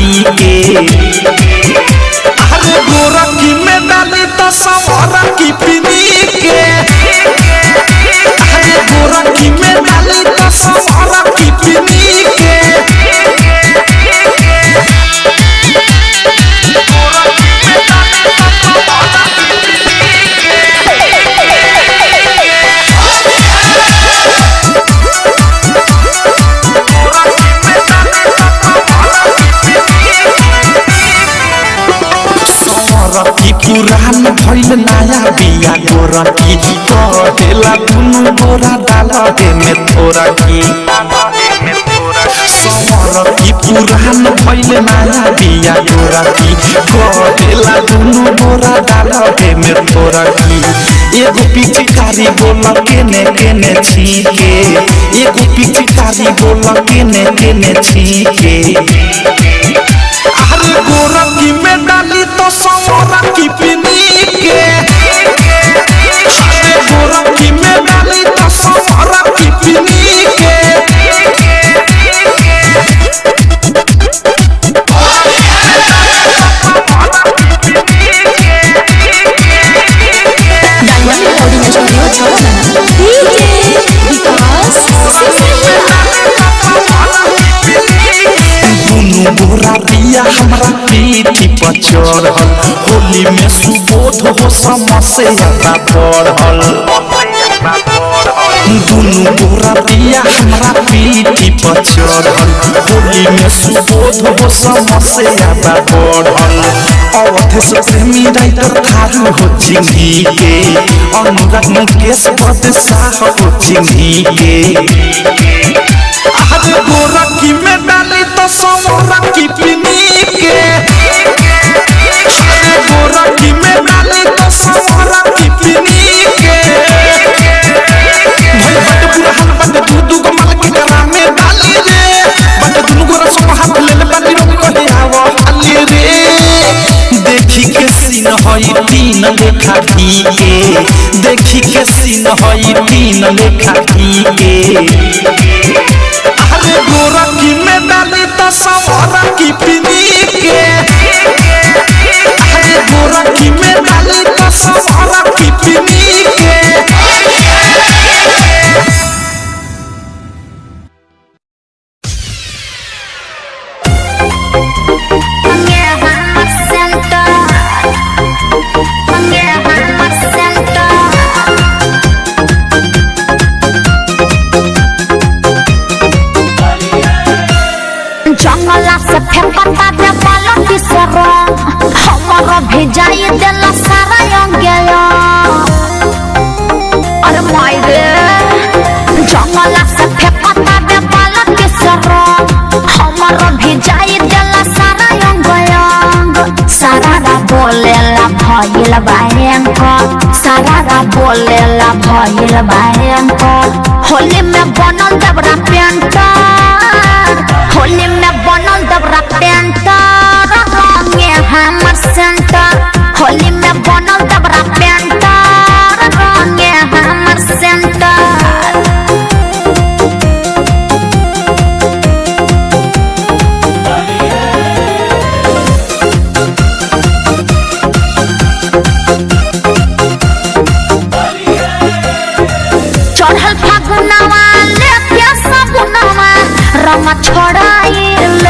पी के अरे गोरखी में डाली तो सवारा की पीनी के अरे गोरखी में डाली तो सवारा की पीनी के गोरखी पुरान भइल नया बिया गोरखी कहेला दुनु गोरा डाल दे में थोड़ा की गोरखी पुरान भइल नया बिया गोरखी कहेला दुनु गोरा डाल दे में थोड़ा की एगो पिचकारी बोल केने छीके एगो पिचकारी बोल केने छीके अरे गोरखी में डाली तो सवारा की पीनी के अरे गोरखी में डाली तो सवारा की पीनी के गोरा दिया हमरा पीठी पर चढ़ल होली में सुबोध हो समस्या बढ़ल दुनु गोरा दिया हमरा पीठी पर चढ़ल होली में सुबोध हो समस्या बढ़ल अवध से प्रेमी राइटर थारू हो चिंगी के अनुराग मुकेश बदशाह हो चिंगी के अरे गोरखी में डाली तो सवारा की पीनी के अरे गोरखी में डाली तो सवारा की पीनी के भाई बट बुरा हाल बट दूधू को माल के गला में डाली रे बट दुनु गोरा सब हाथ ले ले बाली रोक कहे आवो हाली रे देखी के सीन होई तीन लेखा की के देखी के सीन होई तीन लेखा की के अरे गोरखी में डाली तो सवारा की पीनी के अरे गोरखी में डाली तो सवारा की पीनी के जंगला से फेंकता दे बालटी से हमारा भेजाई देला सारा अंगया अरे माई रे जंगला से फेंकता दे बालटी से हमारा भेजाई देला सारा अंगया सारा बोलेला भइल भयंकर सारा बोलेला भइल भयंकर होली में बनल दबरा पेंटर होली में बनल दबरा पेंटर रंगे हमर सेंटर होली में बनल दबरा पेंटर रंगे हमर सेंटर चढ़ल फागुनवा लेके सबुनवा रंग छोड़ाइल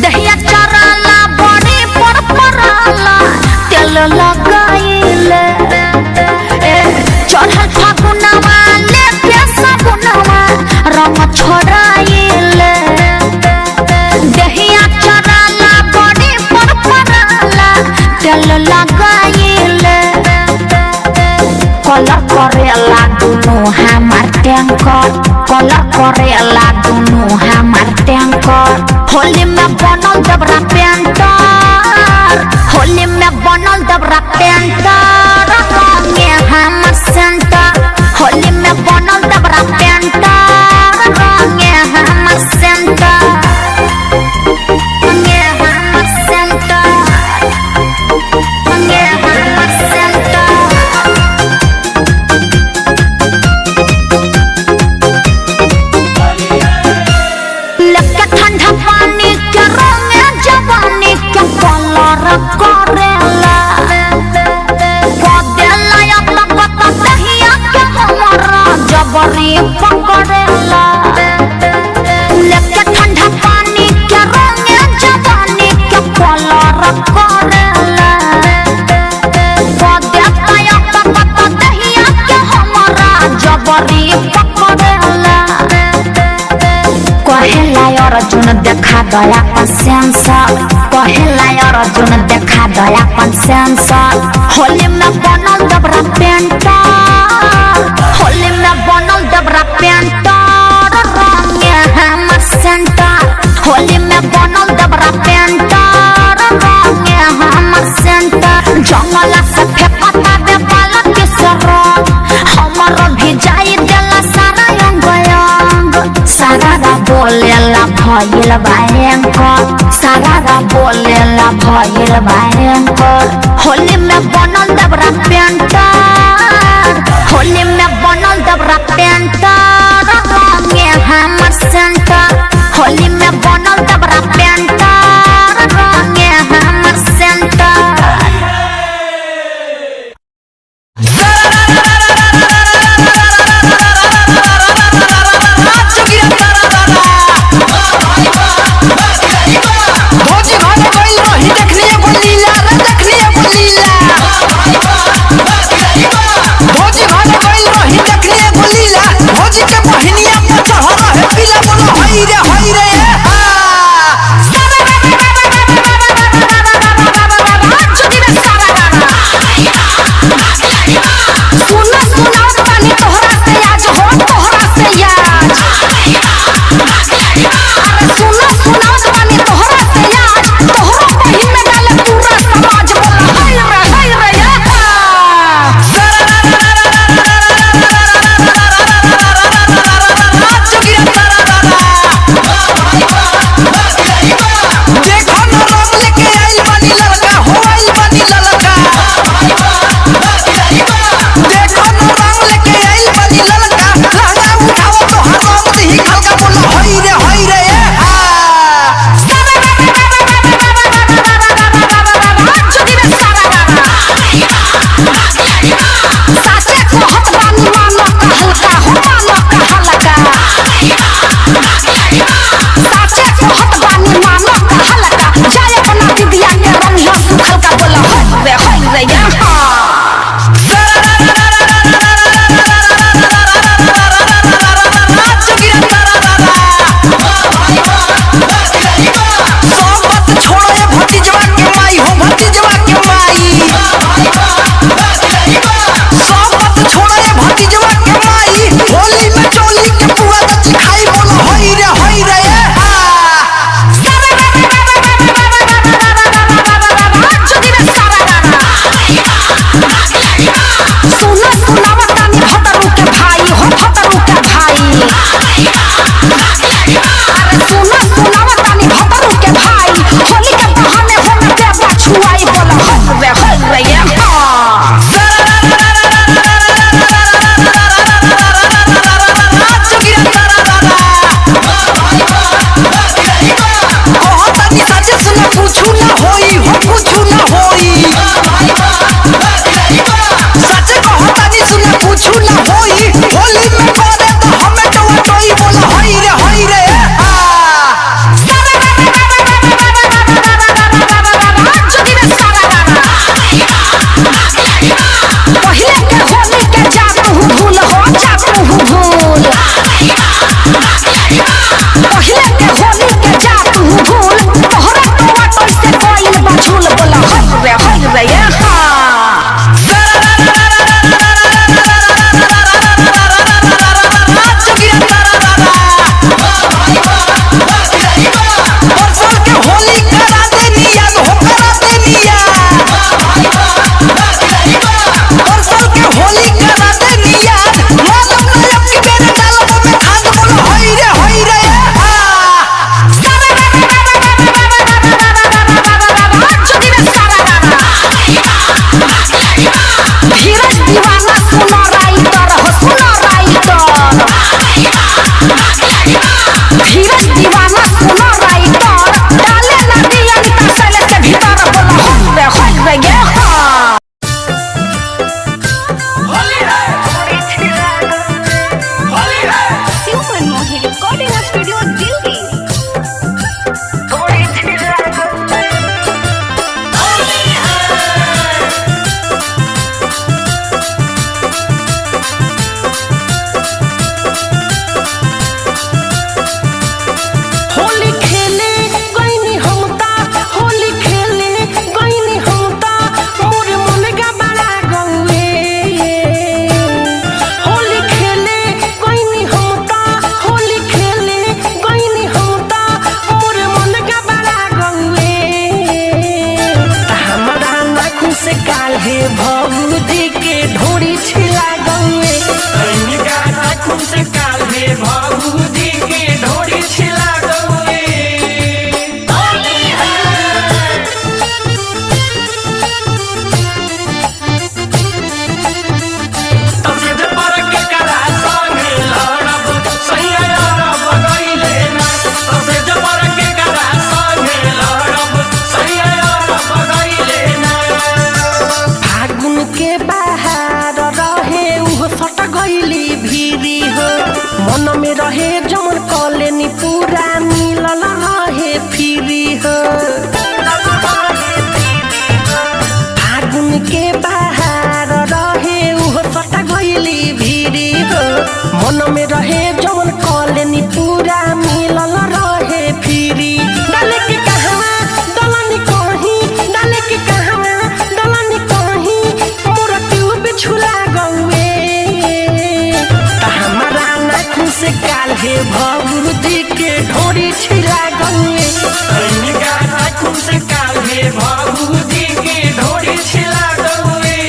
दहिया चराला बड़ी पर पराला तेल लगाइल चढ़ल फागुनवा लेके सबुनवा रंग छोड़ाइल दहिया चराला बड़ी पर पराला तेल लगाइल कलर करेला दुनु हमार टैंकर कलर करेला दुनु हमार टैंकर होली में बनल दबरा पेंटर होली में बनल दबरा पेंटर रंगे हमर सेंटर होली में बनल दबरा पेंटर रंगे हमर सेंटर रंगे हमर सेंटर रंगे हमर सेंटर ठंडा पानी के अर्जुन देखा दया सेंसर कहेला अर्जुन देखा दया सेंसर होली में बनल डबरा पेंटर होली में बनल डबरा पेंटर रंगे हमर सेंटर होली में बनल डबरा पेंटर रंगे हमर सेंटर जंगल से फेंकता दे बालक के सरंग हमर भिजाई देला सारा अंग सारा बोलेला भइल भयंकर सारा बोलेला भइल भयंकर होली में बनल डबरा पेंटर होली में बनल डबरा पेंटर रंगे हमर सेंटर होली में बनल डबरा पेंटर रंगे हमर सेंटर होली में चोली के पुआ खाई बोलो होई रे मन में रहे जवन कॉलेनी पूरा मिलल रहे फ्री डाले के कहवा दलनी कहीं डाले के कहवा दलनी कहीं मोर ट्यूब छुला गौए त हमारा नाखून से काल्हे भौजी के ढोरी छिला गौए कनिका नाखून से काल्हे भौजी के ढोरी छिला गौए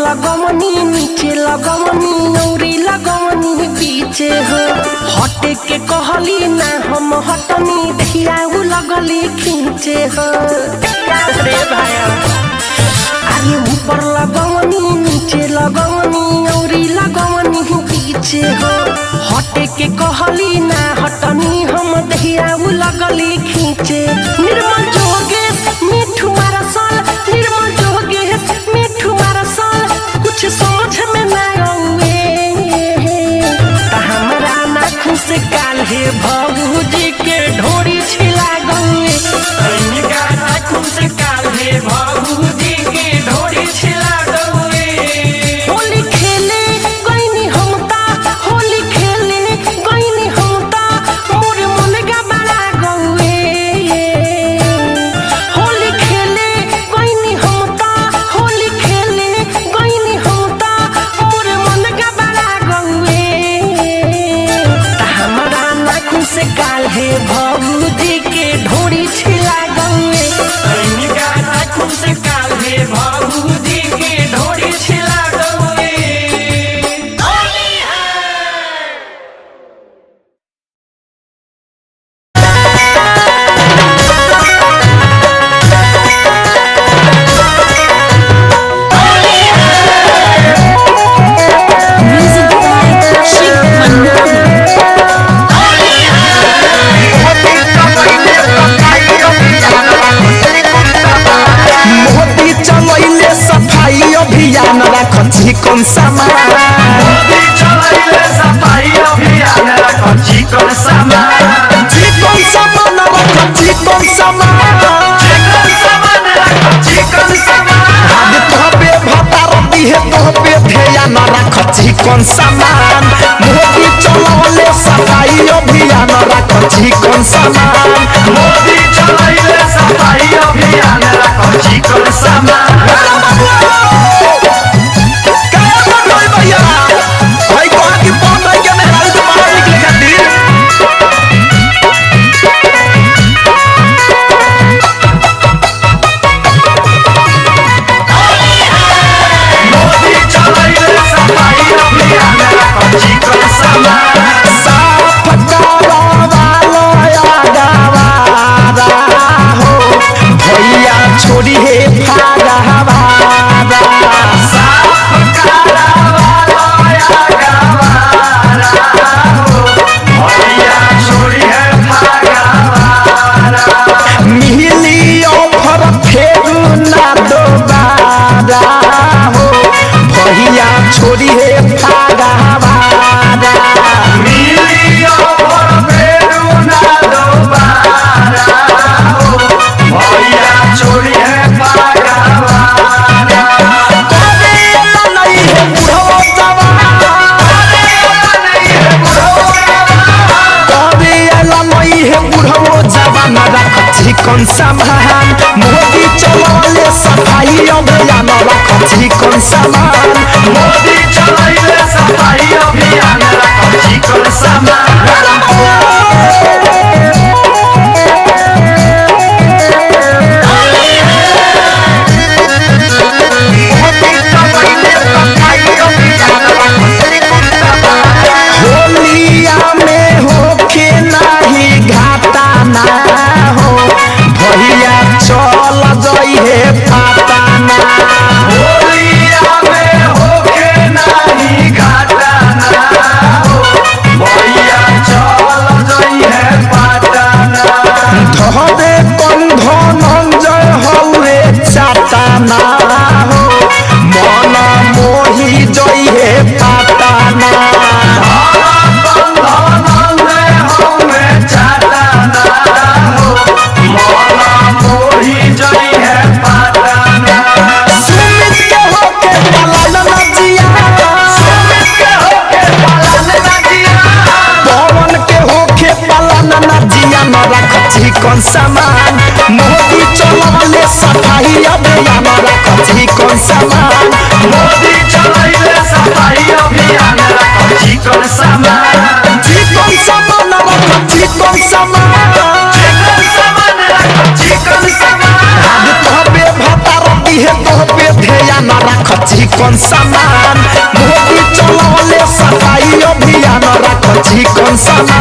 लगवनी नीचे लगवनी नौरी लगवनी बीचे हो हटे के कहली ना हम हटनी धियाऊ लगली खींचे हो रे भाया अरे ऊपर लगवनी नीचे लगवनी नौरी लगवनी बीचे हो हटे के कहली ना हटनी हम धियाऊ लगली खींचे निर्मल जोगेश मिठू मारसल निर्मल जोगेश मिठू मारसल कुछ समझ में ना आवे हमरा नाखून से काल्हे भौजी के ढोरी छिला गौए कनिका नाखून से काल्हे भौजी के ढोरी छिला गौए होली खेले गईनी हमता होली खेले गईनी हमता मोर मन का बड़ा गौए होली खेले गईनी हमता होली खेले गईनी हमता मोर मन का बड़ा गौए हमरा नाखून से काल्हे चिकन सामान मोदी चलले सफाई अभियान रख चिकन सामान मोदी चलाइले सफाई अभियान रख चिकन सामान चिकन सामान रख चिकन सामान चिकन सामान तोहबे भतारती है तोहबे ध्यान रख चिकन सामान मोदी चलले सफाई अभियान रख चिकन सामान